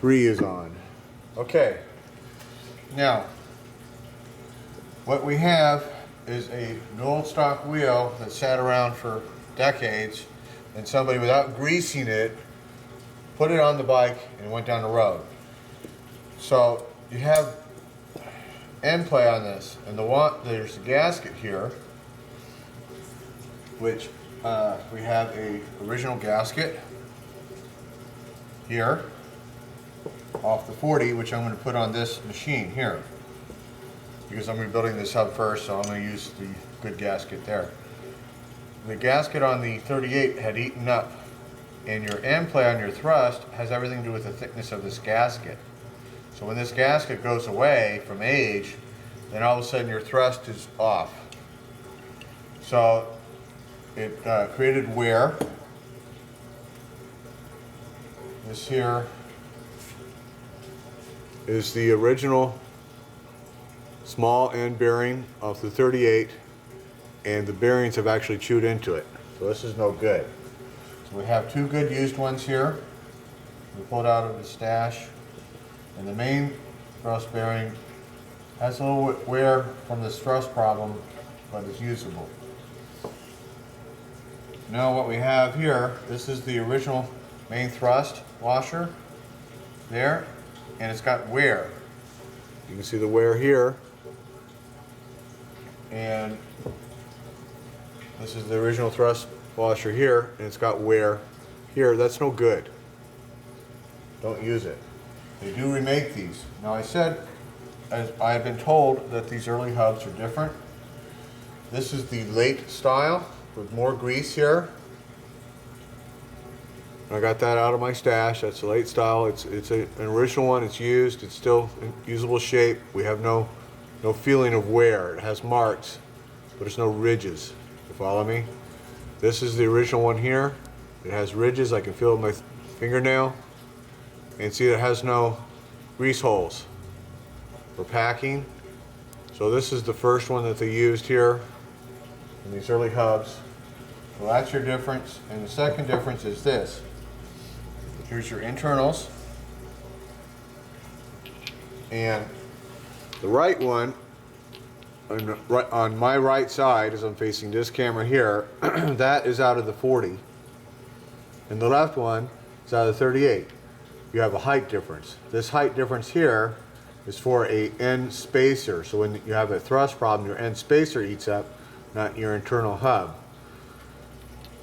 3 is on. Okay, now what we have is a old stock wheel that sat around for decades, and somebody, without greasing it, put it on the bike and went down the road. So you have end play on this, and there's a gasket here, which we have a original gasket here off the 40, which I'm going to put on this machine here, because I'm rebuilding this hub first, so I'm going to use the good gasket there. The gasket on the 38 had eaten up, and your end play on your thrust has everything to do with the thickness of this gasket. So when this gasket goes away from age, then all of a sudden your thrust is off. So it created wear. This here is the original small end bearing of the 38, and the bearings have actually chewed into it. So this is no good. So we have 2 good used ones here. We pulled out of the stash, and the main thrust bearing has a little wear from this thrust problem, but it's usable. Now what we have here, this is the original main thrust washer there, and it's got wear. You can see the wear here, and this is the original thrust washer here, and it's got wear here. That's no good. Don't use it. They do remake these. Now I said, as I have been told, that these early hubs are different. This is the late style with more grease here. I got that out of my stash. That's the late style. It's an original one. It's used. It's still in usable shape. We have no feeling of wear. It has marks, but there's no ridges. You follow me? This is the original one here. It has ridges. I can feel it with my fingernail. And see, it has no grease holes for packing. So this is the first one that they used here in these early hubs. So that's your difference. And the second difference is this. Here's your internals. And the right one, on my right side, as I'm facing this camera here, that is out of the 40. And the left one is out of the 38. You have a height difference. This height difference here is for a end spacer. So when you have a thrust problem, your end spacer eats up, not your internal hub.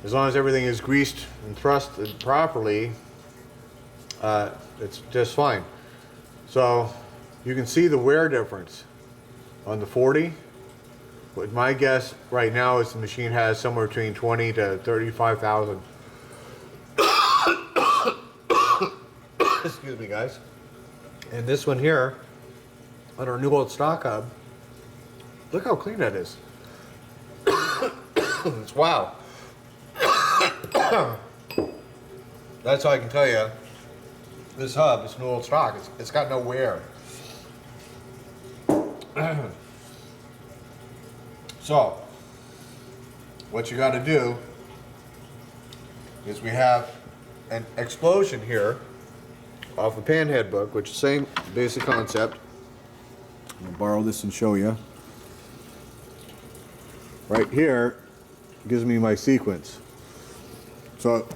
As long as everything is greased and thrusted properly, it's just fine. So you can see the wear difference on the 40. But my guess right now is the machine has somewhere between 20 to 35,000. Excuse me, guys. And this one here, on our new old stock hub, look how clean that is. It's wow. That's all I can tell you. This hub, this new old stock, it's got no wear. So, what you got to do is we have an explosion here off the Panhead book, which is the same basic concept. I'm going to borrow this and show you. Right here gives me my sequence. So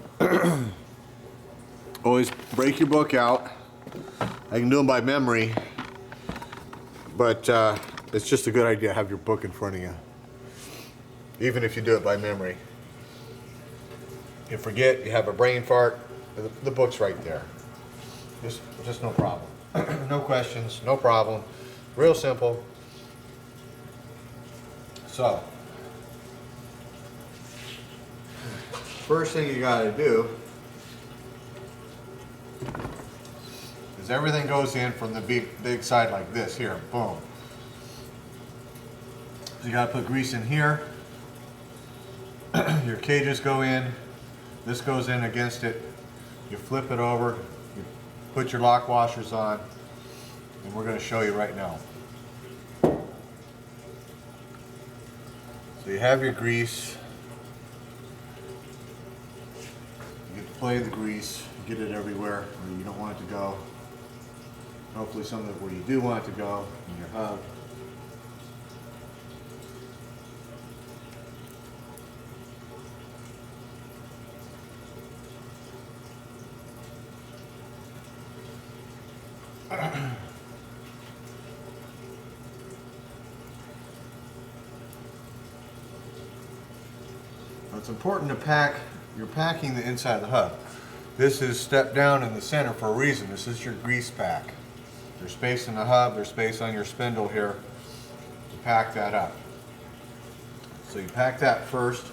always break your book out. I can do them by memory, but it's just a good idea to have your book in front of you, even if you do it by memory. You forget, you have a brain fart, the book's right there. Just no problem. No questions, no problem. Real simple. So, first thing you gotta do is everything goes in from the big side like this here, boom. So you gotta put grease in here. Your cages go in, this goes in against it. You flip it over, you put your lock washers on, and we're gonna show you right now. So you have your grease. You get to play the grease, get it everywhere where you don't want it to go. Hopefully something where you do want it to go in your hub. It's important to pack, you're packing the inside of the hub. This is stepped down in the center for a reason. This is your grease pack. There's space in the hub, there's space on your spindle here to pack that up. So you pack that first.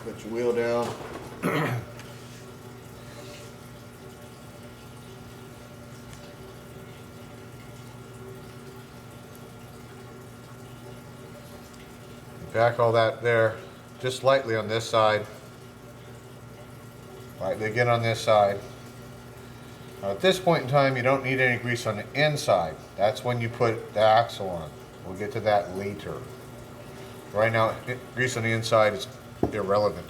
Put your wheel down. Pack all that there, just lightly on this side. Lightly again on this side. Now at this point in time, you don't need any grease on the inside. That's when you put the axle on. We'll get to that later. Right now, grease on the inside is irrelevant.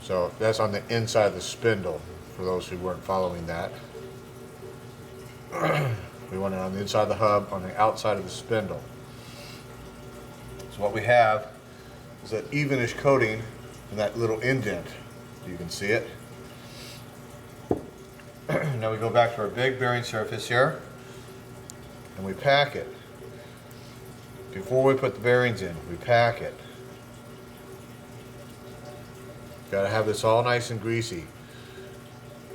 So that's on the inside of the spindle, for those who weren't following that. We want it on the inside of the hub, on the outside of the spindle. So what we have is that evenish coating in that little indent. You can see it. Now we go back to our big bearing surface here, and we pack it. Before we put the bearings in, we pack it. Got to have this all nice and greasy.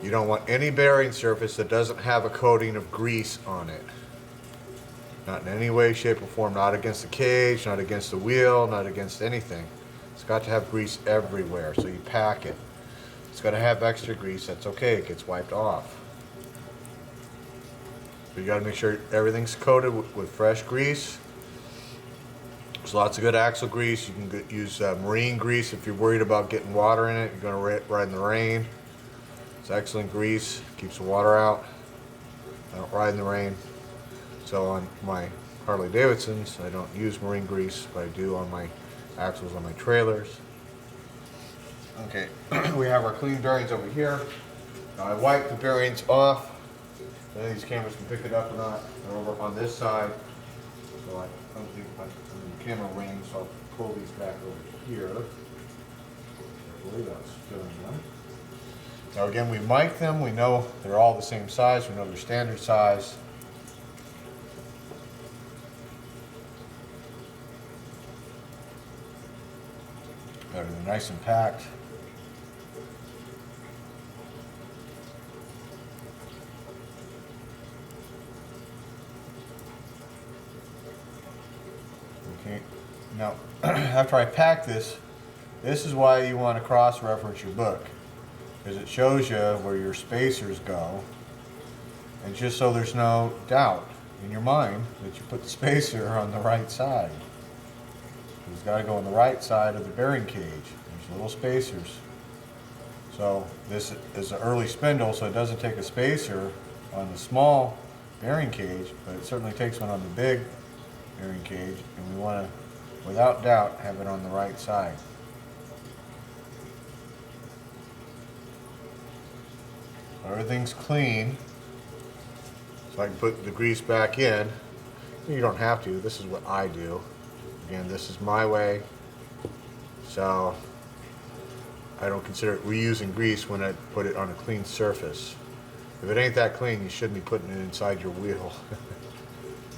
You don't want any bearing surface that doesn't have a coating of grease on it. Not in any way, shape, or form. Not against the cage, not against the wheel, not against anything. It's got to have grease everywhere, so you pack it. It's got to have extra grease. That's okay. It gets wiped off. But you got to make sure everything's coated with fresh grease. There's lots of good axle grease. You can use marine grease if you're worried about getting water in it. You're going to ride in the rain. It's excellent grease, keeps the water out. I don't ride in the rain. So on my Harley Davidsons, I don't use marine grease, but I do on my axles on my trailers. Okay, we have our clean bearings over here. Now I wipe the bearings off. None of these cameras can pick it up or not. They're over on this side. So I don't think the camera rings, so I'll pull these back over here. I believe that's filling them. Now again, we mic them, we know they're all the same size, we know they're standard size. They're nice and packed. Okay, now after I pack this, this is why you want to cross-reference your book. Because it shows you where your spacers go, and just so there's no doubt in your mind that you put the spacer on the right side. It's got to go on the right side of the bearing cage. There's little spacers. So this is an early spindle, so it doesn't take a spacer on the small bearing cage, but it certainly takes one on the big bearing cage, and we want to, without doubt, have it on the right side. Everything's clean, so I can put the grease back in. You don't have to. This is what I do. Again, this is my way, so I don't consider it reusing grease when I put it on a clean surface. If it ain't that clean, you shouldn't be putting it inside your wheel.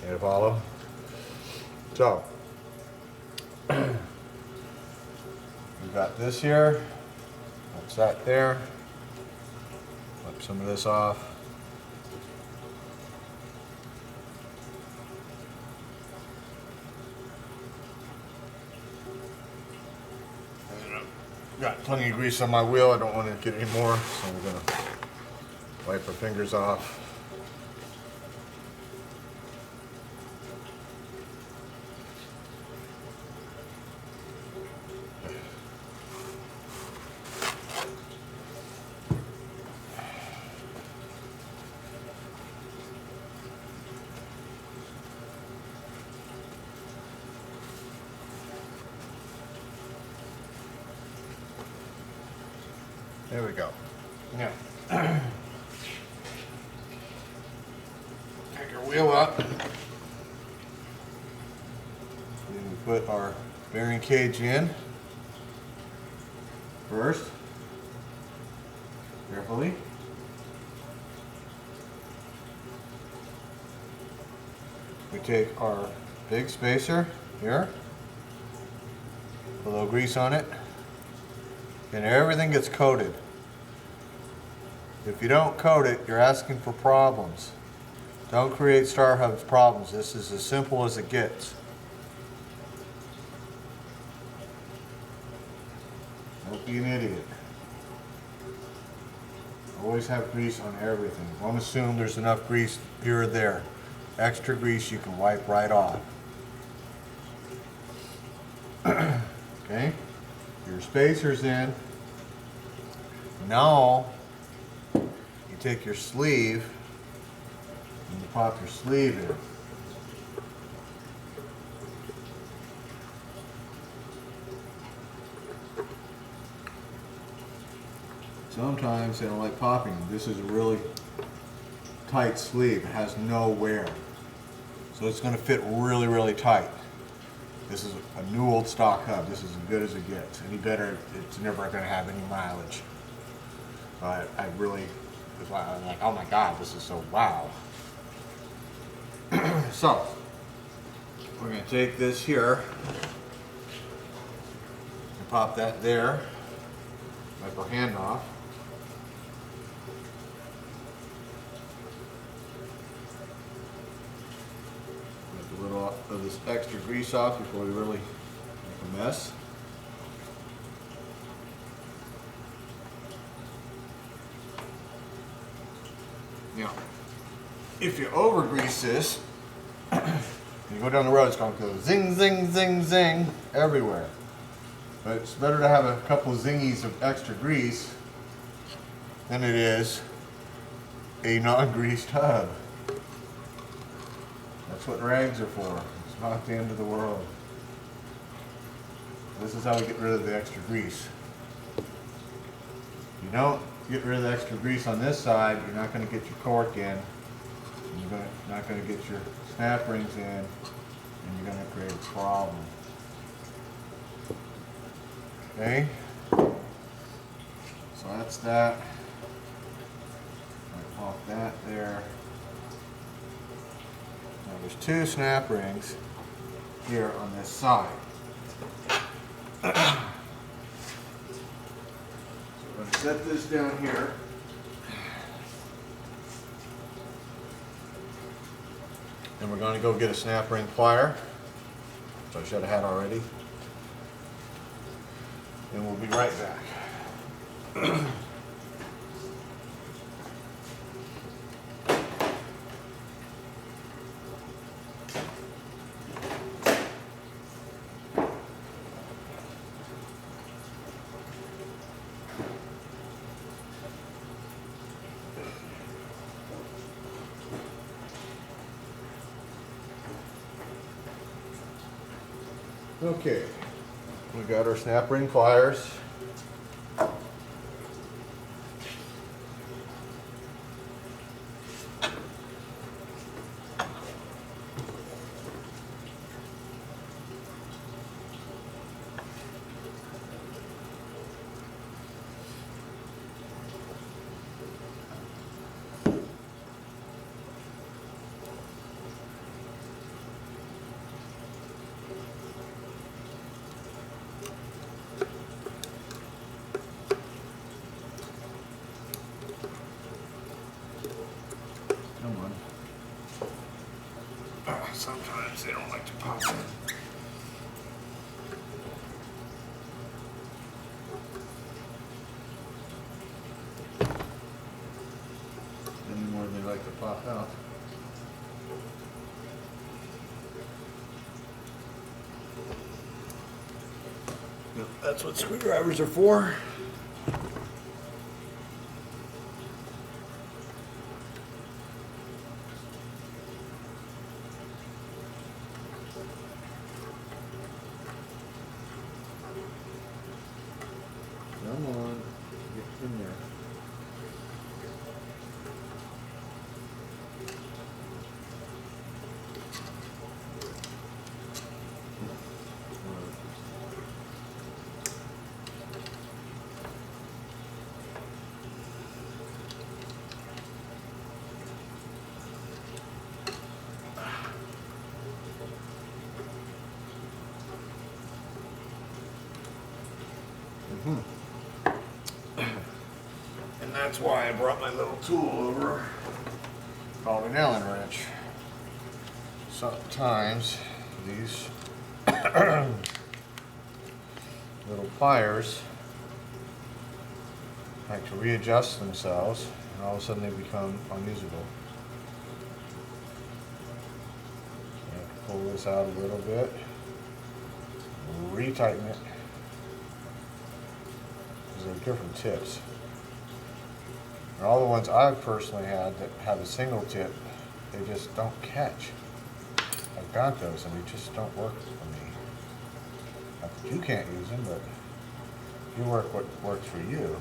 You follow? So we've got this here. That's that there. Wipe some of this off. Got plenty of grease on my wheel. I don't want to get any more, so we're going to wipe our fingers off. There we go. Now, take our wheel up. Then we put our bearing cage in first, carefully. We take our big spacer here, put a little grease on it, and everything gets coated. If you don't coat it, you're asking for problems. Don't create star hubs problems. This is as simple as it gets. Don't be an idiot. Always have grease on everything. Don't assume there's enough grease here or there. Extra grease you can wipe right off. Okay? Your spacer's in. Now, you take your sleeve and you pop your sleeve in. Sometimes they don't like popping. This is a really tight sleeve. It has no wear. So it's going to fit really, really tight. This is a new old stock hub. This is as good as it gets. Any better, it's never going to have any mileage. But I really, that's why I was like, oh my God, this is so wow. So, we're going to take this here and pop that there. Wipe our hand off. Wipe a little of this extra grease off before we really make a mess. Now, if you over grease this, you go down the road, it's going to go zing, zing, zing, zing everywhere. But it's better to have a couple of zingies of extra grease than it is a non-greased hub. That's what rags are for. It's not the end of the world. This is how we get rid of the extra grease. If you don't get rid of the extra grease on this side, you're not going to get your cork in, and you're not going to get your snap rings in, and you're going to create a problem. Okay, so that's that. I pop that there. Now there's two snap rings here on this side. So I'm going to set this down here. And we're going to go get a snap ring plier, which I should have had already. And we'll be right back. Okay, we got our snap ring pliers. Sometimes they don't like to pop in. Any more than they like to pop out. Yep, that's what screwdrivers are for. Come on, get in there. And that's why I brought my little tool over called an Allen wrench. Sometimes these little pliers like to readjust themselves, and all of a sudden they become unusable. I have to pull this out a little bit, retighten it, because they're different tips. And all the ones I've personally had that have a single tip, they just don't catch. I've got those and they just don't work for me. Not that you can't use them, but you work what works for you.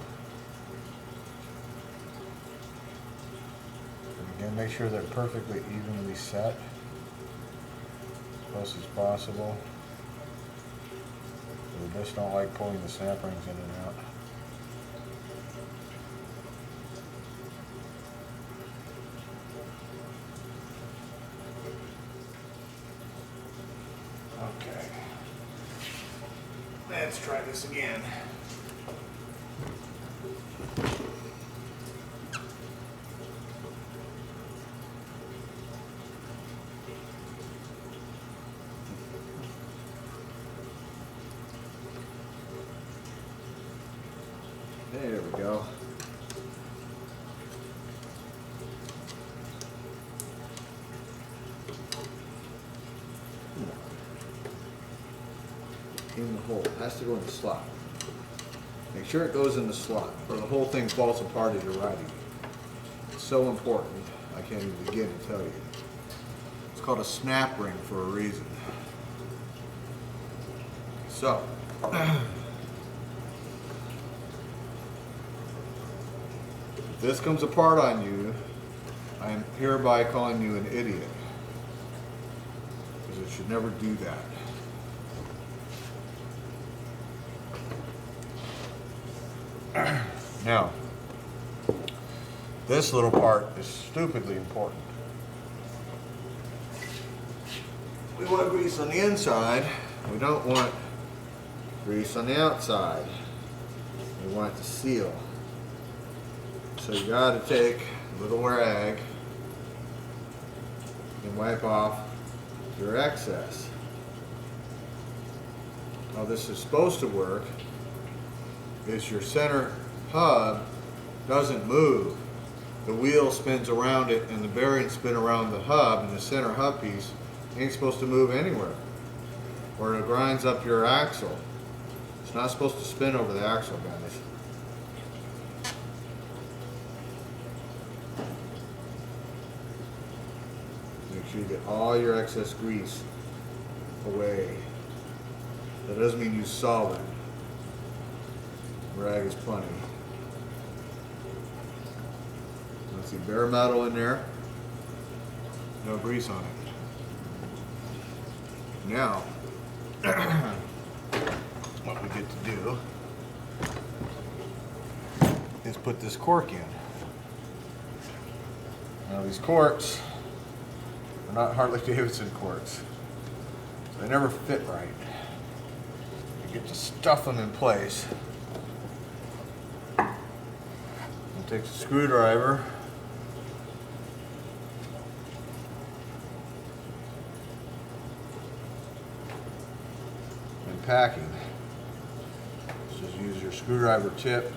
And again, make sure they're perfectly evenly set, as close as possible. We just don't like pulling the snap rings in and out. Okay, let's try this again. There we go. In the hole. It has to go in the slot. Make sure it goes in the slot or the whole thing falls apart as you're riding. It's so important. I can't even begin to tell you. It's called a snap ring for a reason. So, if this comes apart on you, I am hereby calling you an idiot. Because it should never do that. Now, this little part is stupidly important. We want grease on the inside. We don't want grease on the outside. We want it to seal. So you got to take a little rag and wipe off your excess. How this is supposed to work is your center hub doesn't move. The wheel spins around it and the bearings spin around the hub, and the center hub piece ain't supposed to move anywhere, or it grinds up your axle. It's not supposed to spin over the axle, guys. Make sure you get all your excess grease away. That doesn't mean use solvent. Rag is plenty. Let's see, bare metal in there. No grease on it. Now, what we get to do is put this cork in. Now these corks are not Harley Davidson corks. So they never fit right. You get to stuff them in place. Takes a screwdriver and packing. Just use your screwdriver tip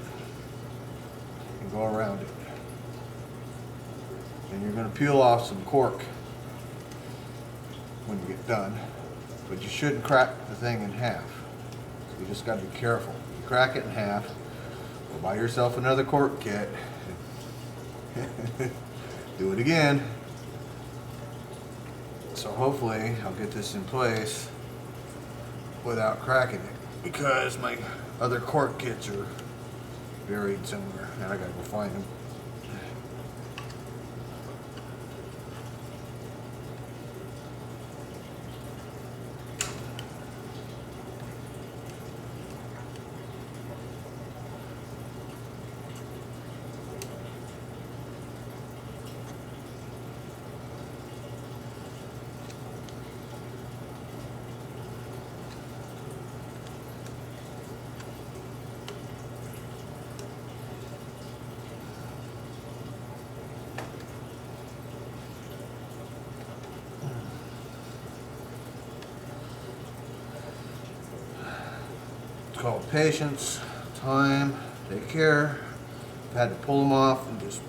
and go around it. And you're going to peel off some cork when you get done, but you shouldn't crack the thing in half. So you just got to be careful. You crack it in half. Buy yourself another cork kit. Do it again. So hopefully I'll get this in place without cracking it, because my other cork kits are buried somewhere and I gotta go find them. called patience, time, take care. I've had to pull them off and just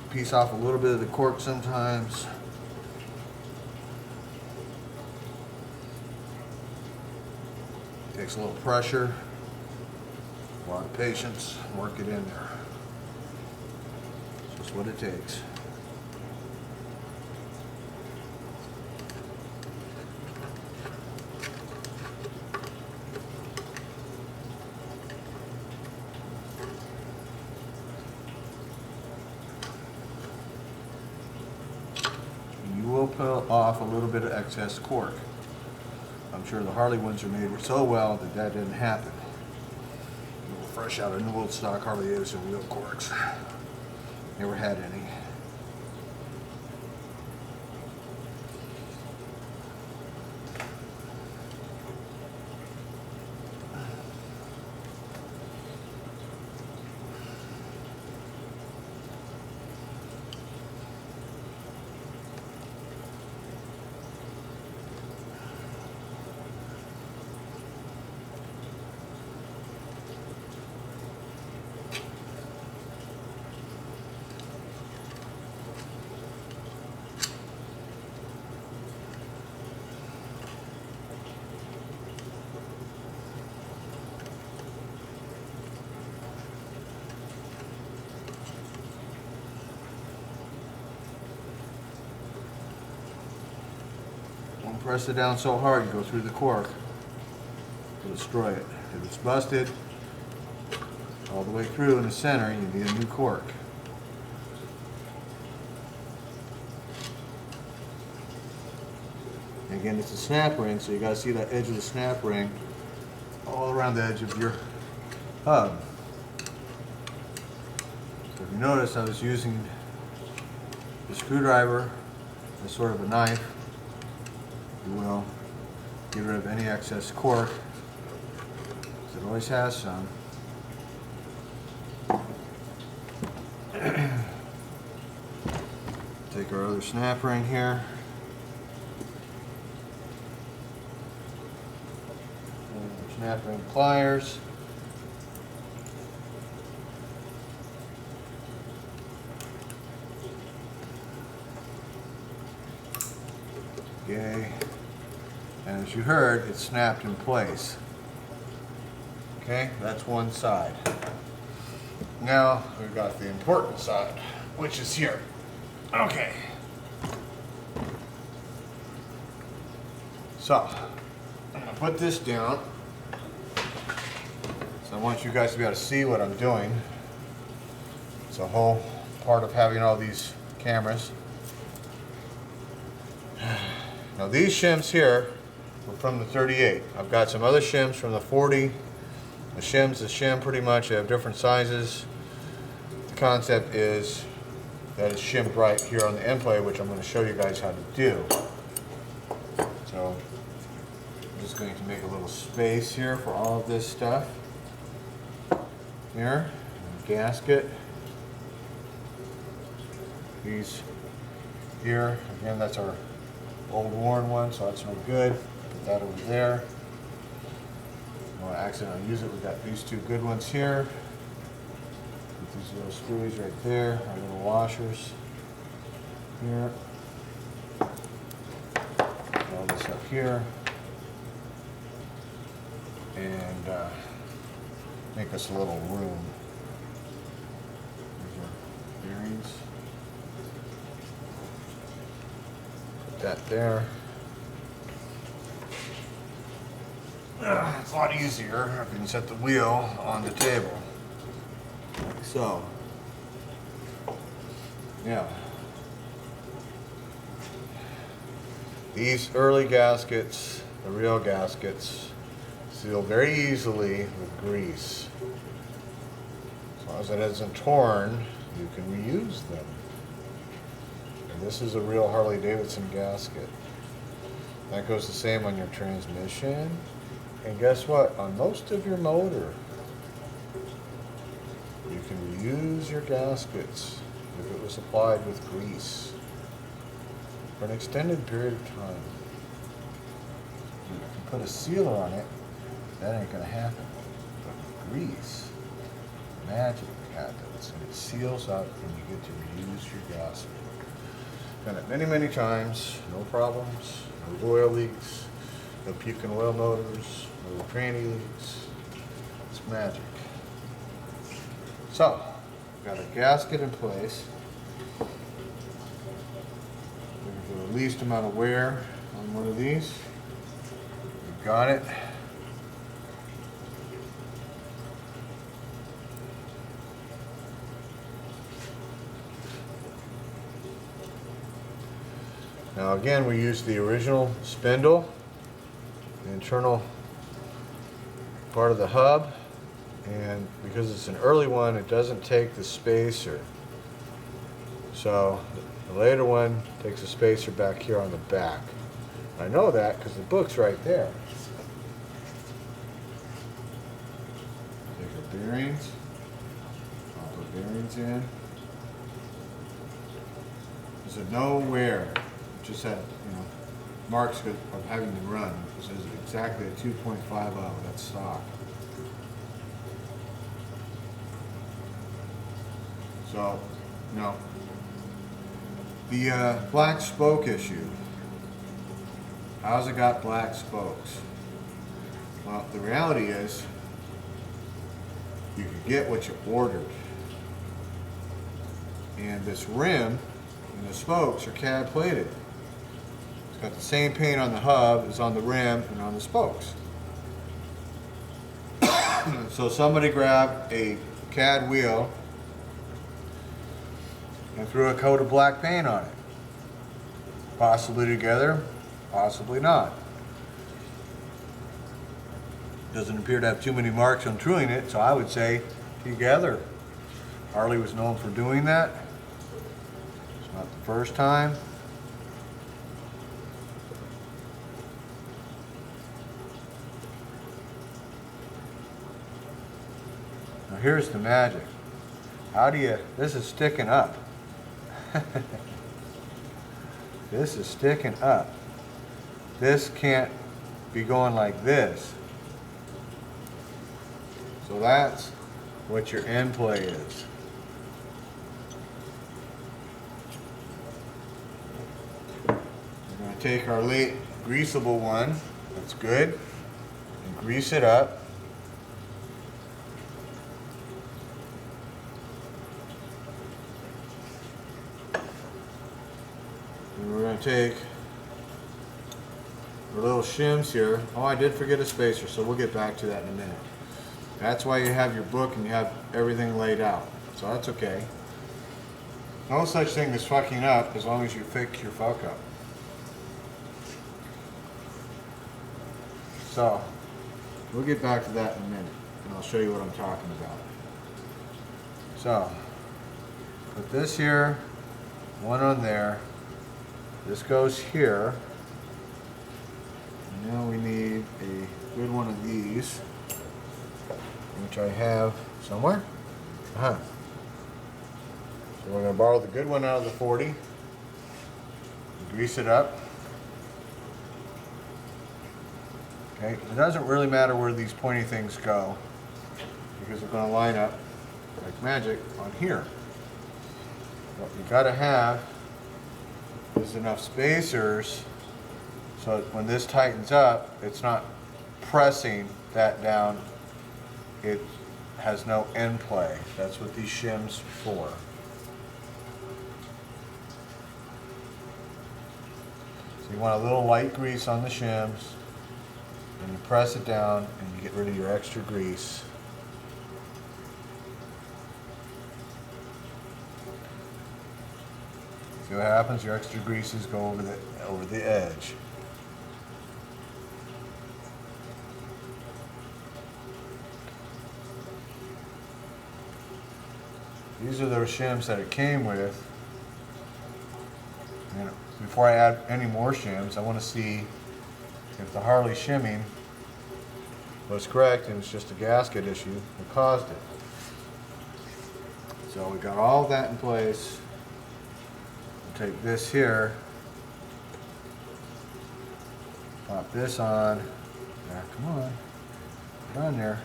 piece off a little bit of the cork sometimes. Takes a little pressure, a lot of patience, work it in there. That's what it takes. You will peel off a little bit of excess cork. I'm sure the Harley ones are made so well that that didn't happen. Fresh out of new old stock Harley Davidson wheel corks. Never had any. Don't press it down so hard you go through the cork. It'll destroy it. If it's busted all the way through in the center, you need a new cork. And again, it's a snap ring, so you got to see that edge of the snap ring all around the edge of your hub. So if you notice, I was using the screwdriver as sort of a knife. You will get rid of any excess cork, because it always has some. Take our other snap ring here. And snap ring pliers. Okay. And as you heard, it snapped in place. Okay, that's one side. Now we've got the important side, which is here. Okay. So, I'm going to put this down. So I want you guys to be able to see what I'm doing. It's a whole part of having all these cameras. Now these shims here were from the 38. I've got some other shims from the 40. The shim's a shim pretty much. They have different sizes. The concept is that it's shimmed right here on the end plate, which I'm going to show you guys how to do. So I'm just going to make a little space here for all of this stuff. Here, gasket. These here, again, that's our old worn one, so that's no good. Put that over there. I want to accidentally use it. We've got these two good ones here. Put these little screws right there, our little washers here. Put all this up here. And make us a little room. There's our bearings. Put that there. It's a lot easier if you can set the wheel on the table. Like so. Yeah. These early gaskets, the real gaskets, seal very easily with grease. As long as it isn't torn, you can reuse them. And this is a real Harley Davidson gasket. That goes the same on your transmission. And guess what? On most of your motor, you can reuse your gaskets if it was applied with grease for an extended period of time. You can put a sealer on it that ain't gonna happen. But with grease, magic happens, and it seals up, and you get to reuse your gasket. Done it many, many times, no problems, no oil leaks, no puking oil motors, no tranny leaks. It's magic. So, got a gasket in place. Looking for the least amount of wear on one of these. We've got it. Now again, we use the original spindle, the internal part of the hub, and because it's an early one, it doesn't take the spacer. So the later one takes a spacer back here on the back. I know that because the book's right there. Take our bearings. I'll put bearings in. There's a no wear. Just had, marks of having them run. This is exactly a 2.50. That's stock. So, the black spoke issue. How's it got black spokes? Well, the reality is, you can get what you ordered. And this rim and the spokes are CAD plated. It's got the same paint on the hub as on the rim and on the spokes. So somebody grabbed a CAD wheel and threw a coat of black paint on it. Possibly together, possibly not. Doesn't appear to have too many marks on truing it, so I would say together. Harley was known for doing that. It's not the first time. Now here's the magic. How do you, this is sticking up. This is sticking up. This can't be going like this. So that's what your end play is. We're going to take our late greasable one, that's good, and grease it up. And we're going to take our little shims here. Oh, I did forget a spacer, so we'll get back to that in a minute. That's why you have your book and you have everything laid out. So that's okay. No such thing as fucking up as long as you fix your fuck up. So, we'll get back to that in a minute and I'll show you what I'm talking about. So, put this here, one on there. This goes here. And now we need a good one of these, which I have somewhere. So we're going to borrow the good one out of the 40, grease it up. Okay, it doesn't really matter where these pointy things go because they're going to line up like magic on here. What you got to have is enough spacers so that when this tightens up, it's not pressing that down. It has no end play. That's what these shims for. So you want a little light grease on the shims, and you press it down and you get rid of your extra grease. See what happens? Your extra greases go over the edge. These are those shims that it came with. And before I add any more shims, I want to see if the Harley shimming was correct and it's just a gasket issue that caused it. So we got all of that in place. We'll take this here, pop this on. Yeah, come on. on there.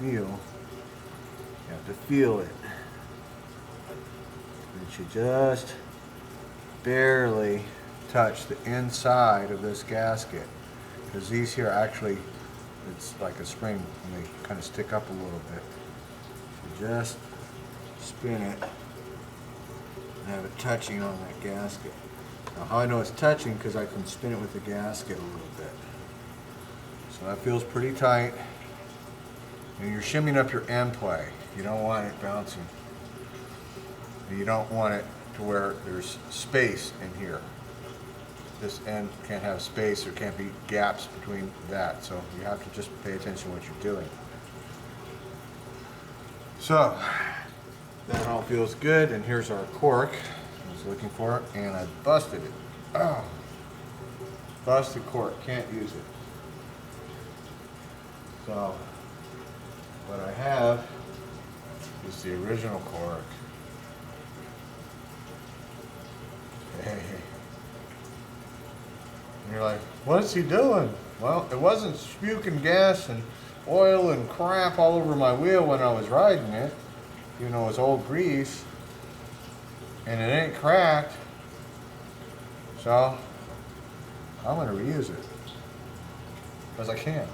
You have to feel it. It should just barely touch the inside of this gasket, because these here actually, it's like a spring and they kind of stick up a little bit. So just spin it and have it touching on that gasket. Now how I know it's touching, because I can spin it with the gasket a little bit. So that feels pretty tight. And you're shimming up your end play. You don't want it bouncing. And you don't want it to where there's space in here. This end can't have space, there can't be gaps between that. So you have to just pay attention to what you're doing. So that all feels good, and here's our cork. I was looking for it and I busted it. Oh, busted cork, can't use it. So what I have is the original cork. Hey. And you're like, what's he doing? Well, it wasn't spuking gas and oil and crap all over my wheel when I was riding it. You know, it's old grease. And it ain't cracked. So, I'm going to reuse it. Because I can.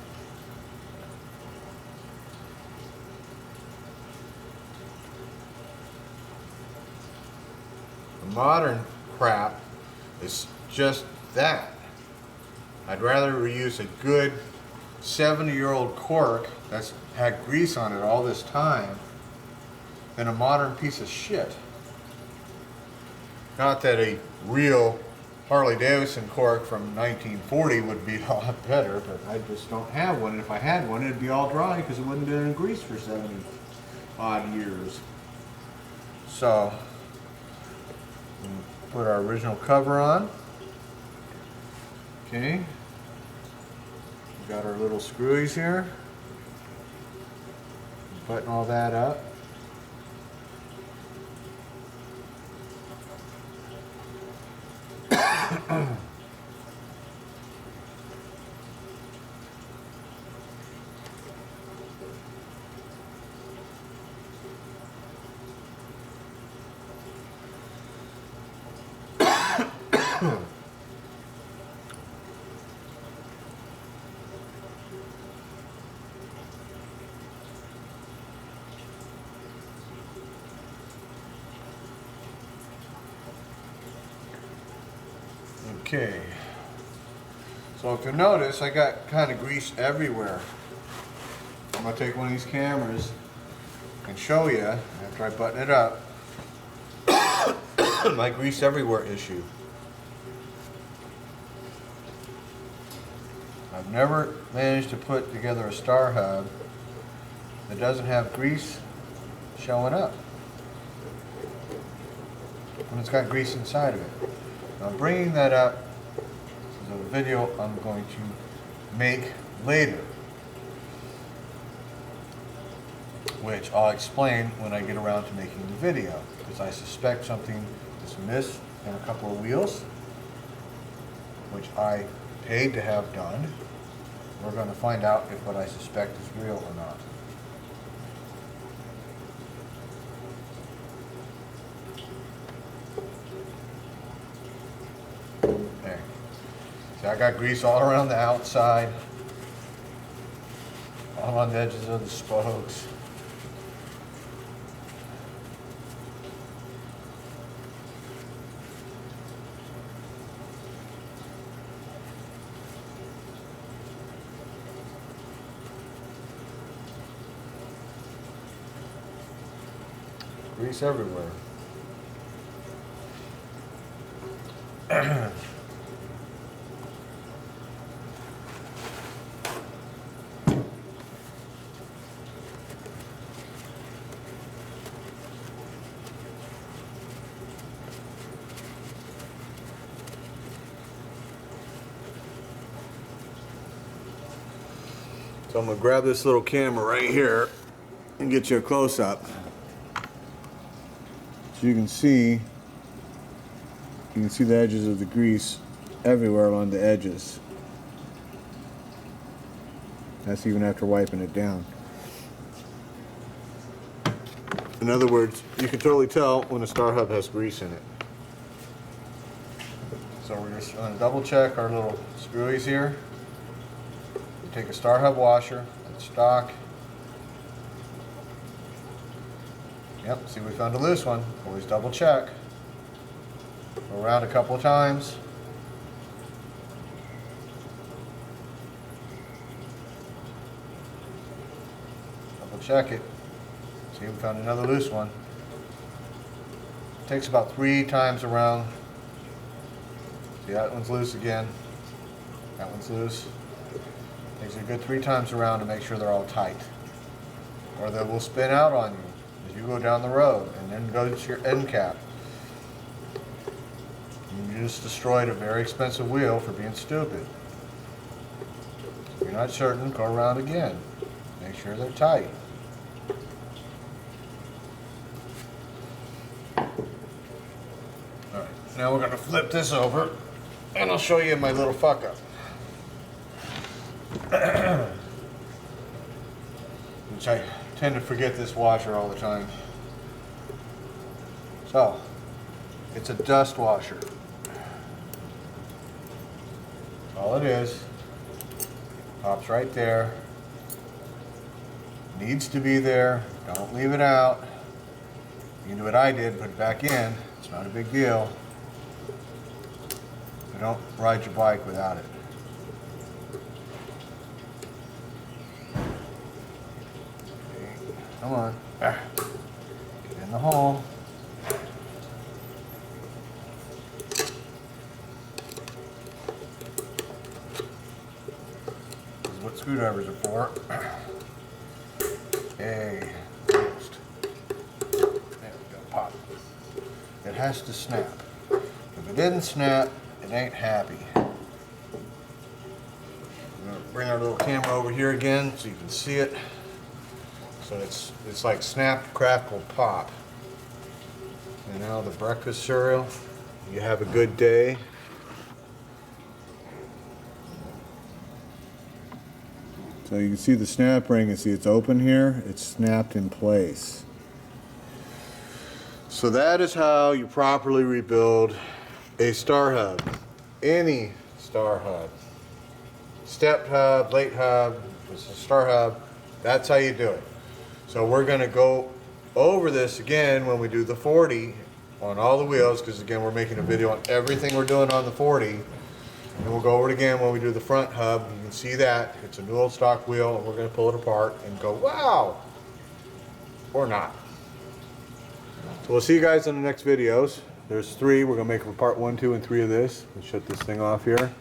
The modern crap is just that. I'd rather reuse a good 70-year-old cork that's had grease on it all this time than a modern piece of shit. Not that a real Harley Davidson cork from 1940 would be a lot better, but I just don't have one. And if I had one, it'd be all dry because it wouldn't have been in grease for 70 odd years. So, put our original cover on. Okay. We got our little screwies here. Button all that up. Okay, so if you notice, I got kind of grease everywhere. I'm going to take one of these cameras and show you, after I button it up, my grease everywhere issue. I've never managed to put together a star hub that doesn't have grease showing up when it's got grease inside of it. Now, I'm bringing that up as a video I'm going to make later, which I'll explain when I get around to making the video, because I suspect something is amiss in a couple of wheels, which I paid to have done. We're going to find out if what I suspect is real or not. There. See, I got grease all around the outside, all on the edges of the spokes. Grease everywhere. So I'm going to grab this little camera right here and get you a close-up. So you can see the edges of the grease everywhere along the edges. That's even after wiping it down. In other words, you can totally tell when a star hub has grease in it. So we're just going to double check our little screwies here. You take a star hub washer, that's stock. Yep, see, we found a loose one. Always double check. Go around a couple of times. Double check it. See, we found another loose one. It takes about 3 times around. See, that one's loose again. That one's loose. Takes a good 3 times around to make sure they're all tight. Or they will spin out on you as you go down the road and then go to your end cap. You just destroyed a very expensive wheel for being stupid. If you're not certain, go around again. Make sure they're tight. Alright, now we're going to flip this over and I'll show you my little fuck up. Which I tend to forget this washer all the time. So, it's a dust washer. All it is. Pops right there. Needs to be there. Don't leave it out. You can do what I did, put it back in. It's not a big deal. But don't ride your bike without it. Come on. Get in the hole. This is what screwdrivers are for. Hey, almost. There we go, pop. It has to snap. If it didn't snap, it ain't happy. We're gonna bring our little camera over here again so you can see it. So it's like snap, crackle, pop. And now the breakfast cereal. You have a good day. So you can see the snap ring and see it's open here. It's snapped in place. So that is how you properly rebuild a star hub. Any star hub. Stepped hub, late hub, it's a star hub. That's how you do it. So we're going to go over this again when we do the 40 on all the wheels, because again we're making a video on everything we're doing on the 40. And we'll go over it again when we do the front hub. You can see that it's a new old stock wheel, and we're going to pull it apart and go, wow, or not. So we'll see you guys in the next videos. There's 3. We're going to make a part 1, 2, and 3 of this. Let's shut this thing off here.